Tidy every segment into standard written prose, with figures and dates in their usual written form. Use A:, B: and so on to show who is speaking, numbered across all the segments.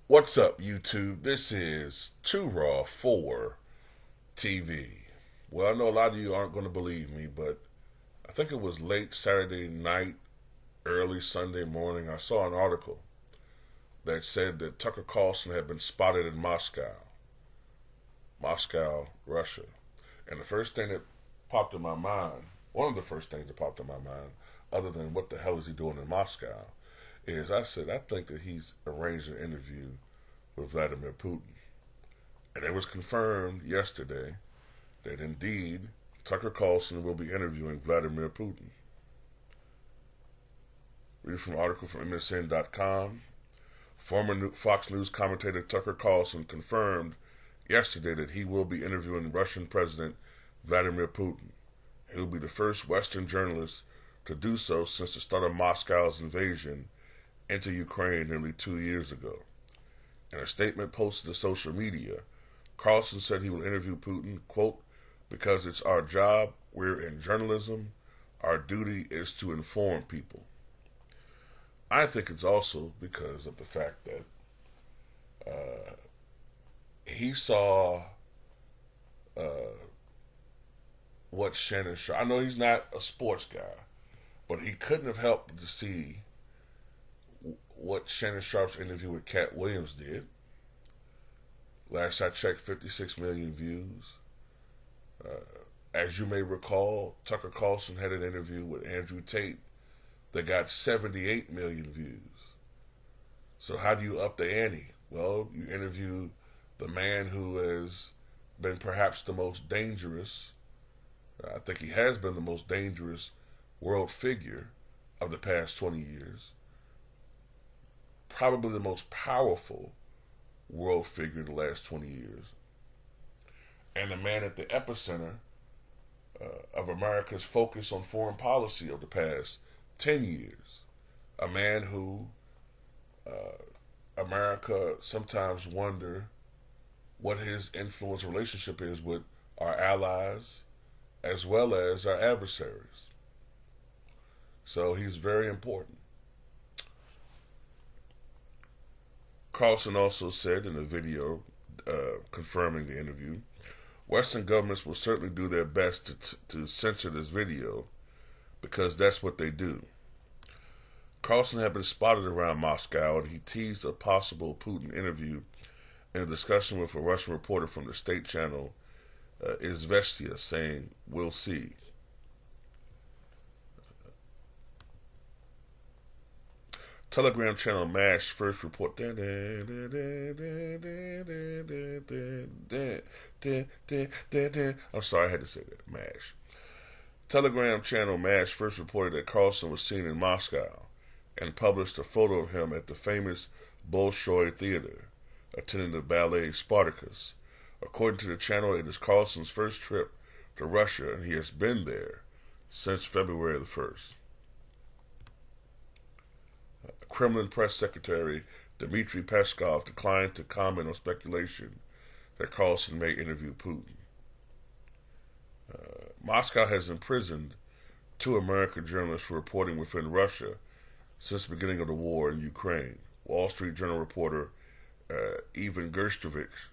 A: What's up, YouTube? This is Too Raw for TV. Well, I know a lot of you aren't going to believe me, but I think it was late Saturday night, early Sunday morning. I saw an article that said that Tucker Carlson had been spotted in Moscow, Russia. And the first thing that popped in my mind, one of the first things that popped in my mind, other than what the hell is he doing in Moscow, is I said, I think that he's arranged an interview with Vladimir Putin. And it was confirmed yesterday that indeed Tucker Carlson will be interviewing Vladimir Putin. Reading from an article from MSN.com, former Fox News commentator Tucker Carlson confirmed yesterday that he will be interviewing Russian President Vladimir Putin. He will be the first Western journalist to do so since the start of Moscow's invasion into Ukraine nearly 2 years ago. In a statement posted to social media, Carlson said he will interview Putin, quote, because it's our job, we're in journalism, our duty is to inform people. I think it's also because of the fact that he saw what Shannon Sharpe, I know he's not a sports guy, but he couldn't have helped to see what Shannon Sharpe's interview with Cat Williams did. Last I checked, 56 million views. As you may recall, Tucker Carlson had an interview with Andrew Tate that got 78 million views. So how do you up the ante? Well, you interview the man who has been perhaps the most dangerous, I think he has been the most dangerous world figure of the past 20 years. Probably the most powerful world figure in the last 20 years. And the man at the epicenter of America's focus on foreign policy of the past 10 years. A man who America sometimes wonder what his influence relationship is with our allies as well as our adversaries. So he's very important. Carlson also said in a video confirming the interview, Western governments will certainly do their best to censor this video because that's what they do. Carlson had been spotted around Moscow, and he teased a possible Putin interview in a discussion with a Russian reporter from the state channel Izvestia, saying, "We'll see." Telegram channel MASH first report. I'm sorry, I had to say that. MASH. Telegram channel MASH first reported that Carlson was seen in Moscow and published a photo of him at the famous Bolshoi Theater, attending the ballet Spartacus. According to the channel, it is Carlson's first trip to Russia, and he has been there since February the 1st. Kremlin press secretary Dmitry Peskov declined to comment on speculation that Carlson may interview Putin. Moscow has imprisoned 2 American journalists for reporting within Russia since the beginning of the war in Ukraine. Wall Street Journal reporter Ivan Gershkovich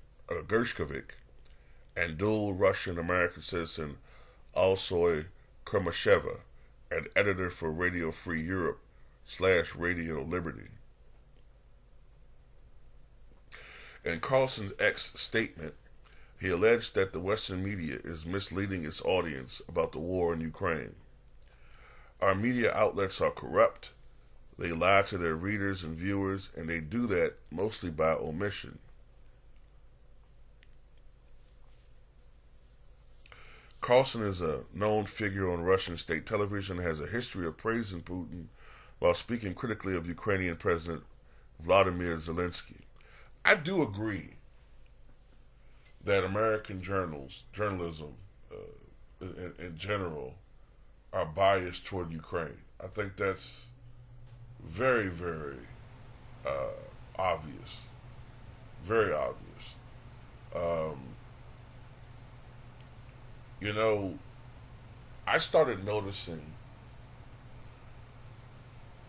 A: and dual Russian-American citizen Alsoy Kermasheva, an editor for Radio Free Europe / Radio Liberty. In Carlson's X statement, he alleged that the Western media is misleading its audience about the war in Ukraine. Our media outlets are corrupt, they lie to their readers and viewers, and they do that mostly by omission. Carlson is a known figure on Russian state television and has a history of praising Putin while speaking critically of Ukrainian President Vladimir Zelensky. I do agree that American journalism in general, are biased toward Ukraine. I think that's very, very obvious. Very obvious. I started noticing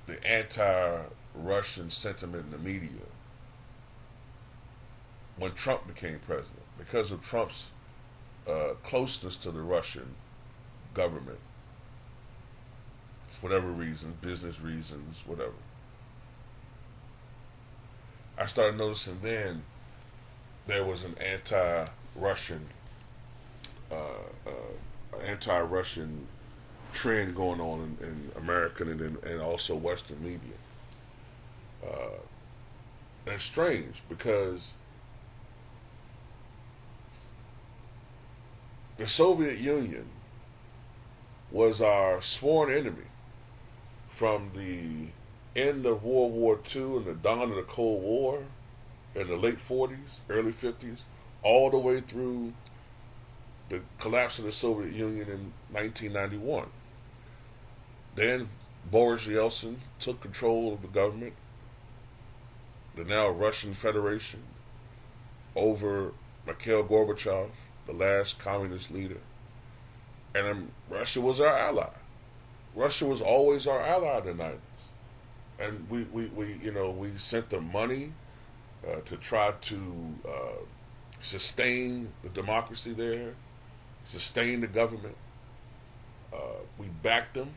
A: the anti-Russian sentiment in the media when Trump became president, because of Trump's closeness to the Russian government, for whatever reason, business reasons, whatever. I started noticing then there was an anti-Russian trend going on in American and also Western media. And it's strange because the Soviet Union was our sworn enemy from the end of World War II and the dawn of the Cold War in the late 40s, early 50s, all the way through the collapse of the Soviet Union in 1991. Then Boris Yeltsin took control of the government, the now Russian Federation, over Mikhail Gorbachev, the last communist leader. And Russia was our ally. Russia was always our ally in the 90s. And we sent them money to try to sustain the democracy there, sustain the government. We backed them.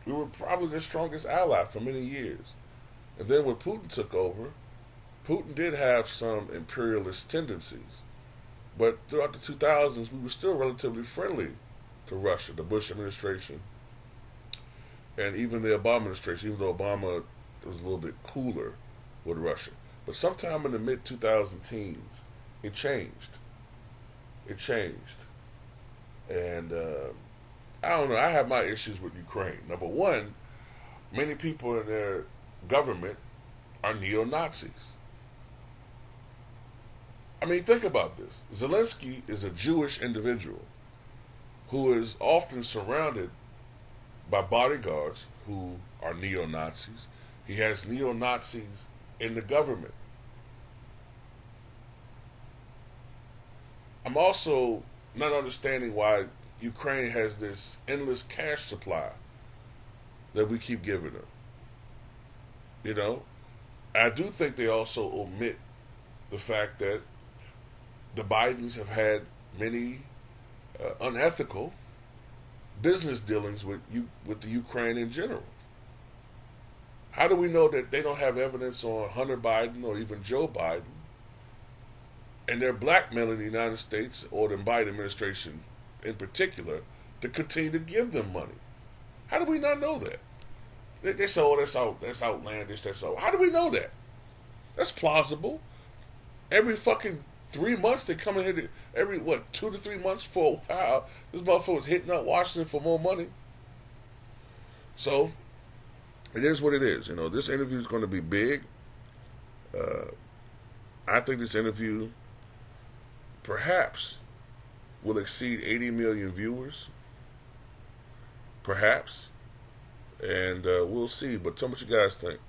A: We were probably their strongest ally for many years. And then when Putin took over, Putin did have some imperialist tendencies. But throughout the 2000s, we were still relatively friendly to Russia, the Bush administration, and even the Obama administration, even though Obama was a little bit cooler with Russia. But sometime in the mid-2010s, it changed. It changed. And I don't know, I have my issues with Ukraine. Number one, many people in their government are neo-Nazis. I mean, think about this. Zelensky is a Jewish individual who is often surrounded by bodyguards who are neo-Nazis. He has neo-Nazis in the government. I'm also not understanding why Ukraine has this endless cash supply that we keep giving them. You know, I do think they also omit the fact that the Bidens have had many unethical business dealings with the Ukraine in general. How do we know that they don't have evidence on Hunter Biden or even Joe Biden, and they're blackmailing the United States or the Biden administration in particular to continue to give them money? How do we not know that? They say, "Oh, that's outlandish." How do we know that? That's plausible. Every fucking 3 months they come in here. Every 2 to 3 months for a while, this motherfucker was hitting up Washington for more money. So it is what it is. You know, this interview is going to be big. I think this interview perhaps will exceed 80 million viewers. Perhaps. And we'll see. But tell me what you guys think.